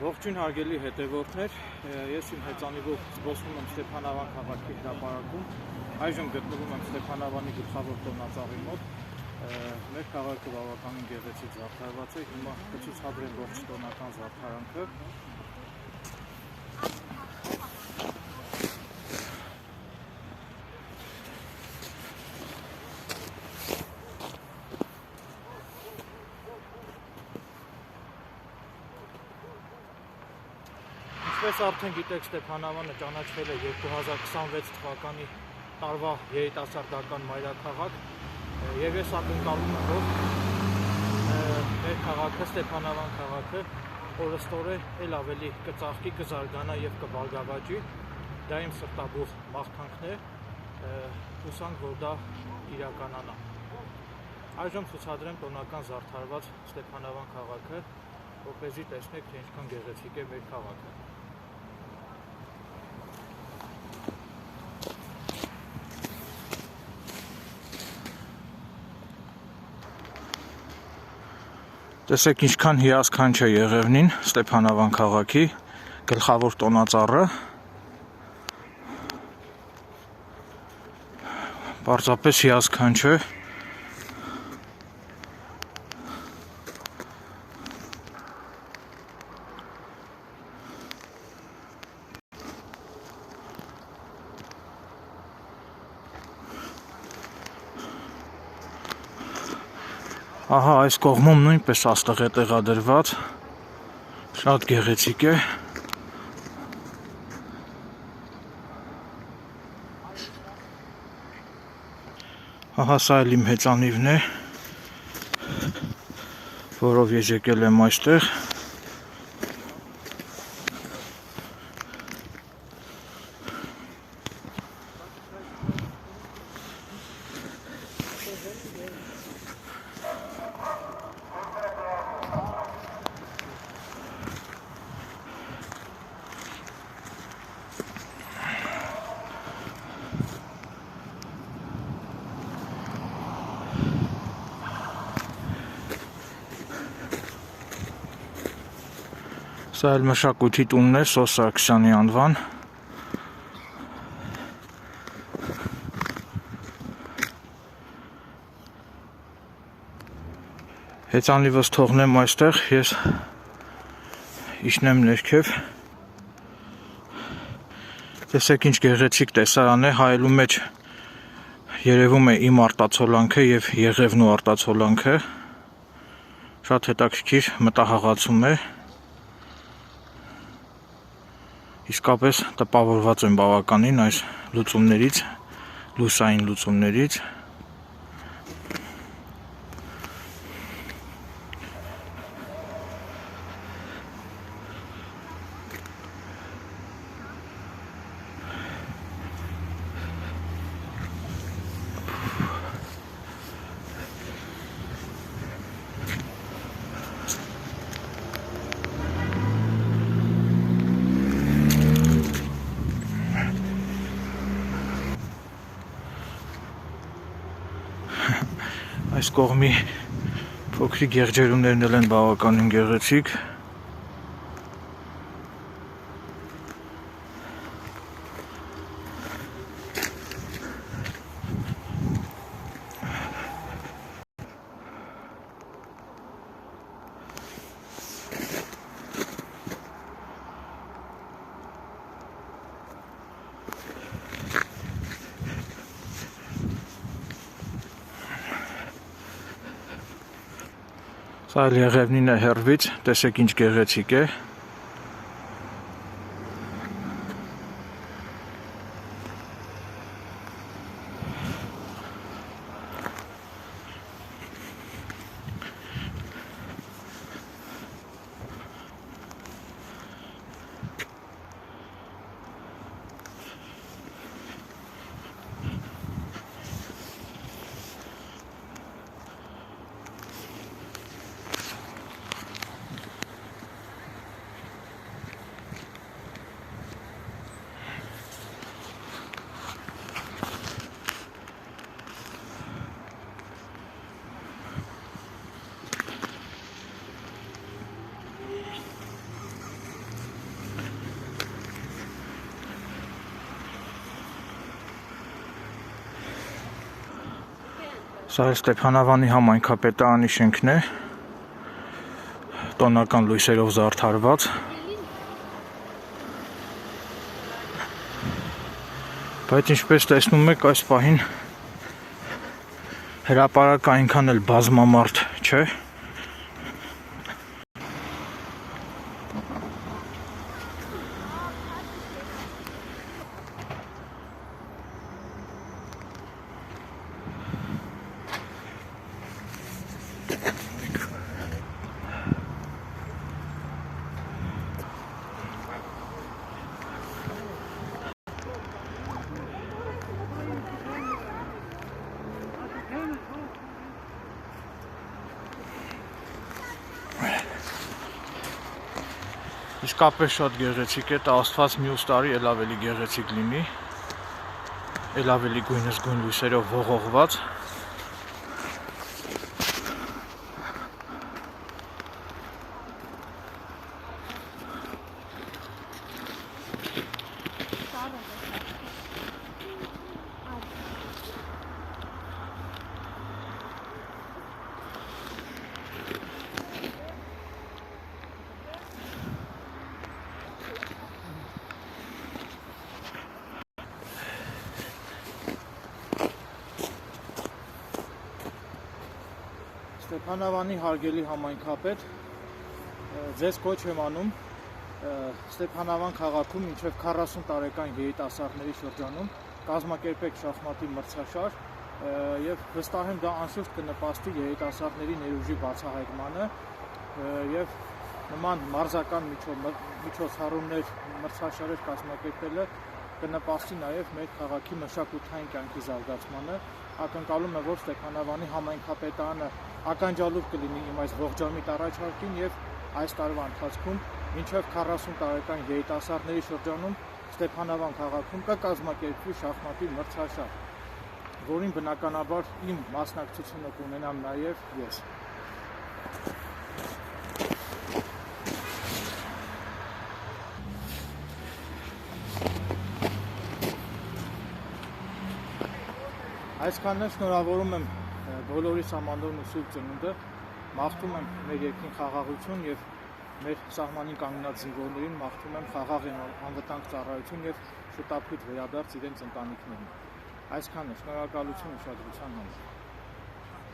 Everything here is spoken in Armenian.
Ողջույն հարգելի հետևորդներ, ես իմ հեծանիվով զբոսնում եմ Ստեփանավան քաղաքի հրապարակում, այժմ գտնվում եմ Ստեփանավանի գլխավոր տոնածառի մոտ, մեր քաղաքը բավականին գեղեցիկ զարդարված է, հիմա կցուցադրեմ ողջ տոնական զարդարանքը։ Ինչպես արդեն գիտեք, Ստեփանավանը ճանաչվել է 2026 թվականի տարվա երիտասարդական մայրաքաղաք եւ ես ակնկալում եմ, որ մեր քաղաքը, Ստեփանավան քաղաքը օրստորեն էլ ավելի կծաղկի, կզարգանա եւ կբարգավաճի։ Դա իմ սրտաբուխ մաղթանքն է, հուսանք, որ դա իրականանա։ Այժմ ցուցադրեմ տոնական զարդարված Ստեփանավան քաղաքը, որպեսզի տեսնեք, թե ինչքան գեղեցիկ է մեր քաղաքը։ Տեսեք ինչքան հիասքանչ է Եղևնին, Ստեփանավան քաղաքի գլխավոր տոնածառը, պարզապես հիասքանչ է։ Ահա այս կողմում նույնպես աստղ է տեղադրված, շատ գեղեցիկ է։ Ահա սա էլ իմ հեծանիվն է, որով ես եկել եմ այստեղ։ Սա էլ մշակույթի տունն է, Սոս Սարգսյանի անվան։ Հեծանիվս թողնեմ այստեղ, ես իջնեմ ներքև։ Տեսեք ինչ գեղեցիկ տեսարան է, հայելու մեջ երևում է իմ արտացոլանքը եւ Եղևնու արտացոլանքը։ Շատ հետաքրքիր մտահաղացում է։ Իսկապես տպավորված եմ բավականին այս լուծումներից, լուսային լուծումներից։ Այս կողմի փոքրիկ եղջերուներն էլ են բավականին գեղեցիկ։ Սա էլ Եղևնին է հեռվից, տեսեք ինչ գեղեցիկ է։ Սա Ստեփանավանի համայնքապետարանի շենքն է, տոնական լույսերով զարդարված։ Բայց ինչպես տեսնում եք, այս պահին հրապարակը այնքան էլ բազմամարդ չէ։ Իսկապես շատ գեղեցիկ է, Աստված մյուս տարի էլ ավելի գեղեցիկ լինի, էլ ավելի գույնս գույն լույսերով ողողված։ Ստեփանավանի հարգելի համայնքապետ, ձեզ կոչ եմ անում Ստեփանավան քաղաքում մինչև 40 տարեկան երիտասարդների շրջանում կազմակերպեք շախմատի մրցաշար եւ վստահ եմ դա անշուշտ կնպաստի երիտասարդների ներուժի բացահայտմանը եւ նման մարզական միջոցառումներ մրցաշարեր կազմակերպելը կնպաստի նաեւ մեր քաղաքի մշակութային կյանքի զարգացմանը։ Ակնկալում եմ, որ Ստեփանավանի համայնքապետարանը ականջալուր կլինի իմ այս ողջամիտ առաջարկին եւ այս տարվա ընթացքում մինչև 40 տարեկան երիտասարդների շրջանում Ստեփանավան քաղաքում կկազմակերպվի շախմատի մրցաշար, որին բնականաբար իմ մասնակցությունը կունենամ նաեւ ես։ Այսքանն շնորհավորում եմ բոլորի սահմաններն ու սուրբ ծնունդը, մաղթում եմ մեր երկրին խաղաղություն եւ մեր սահմանին կանգնած զինվորներին մաղթում եմ խաղաղ անվտանգ ծառայություն եւ շտապույտ վերադարձ իրենց ընտանիքներին։ Այսքանը, շնորհակալություն ուշադրության համար։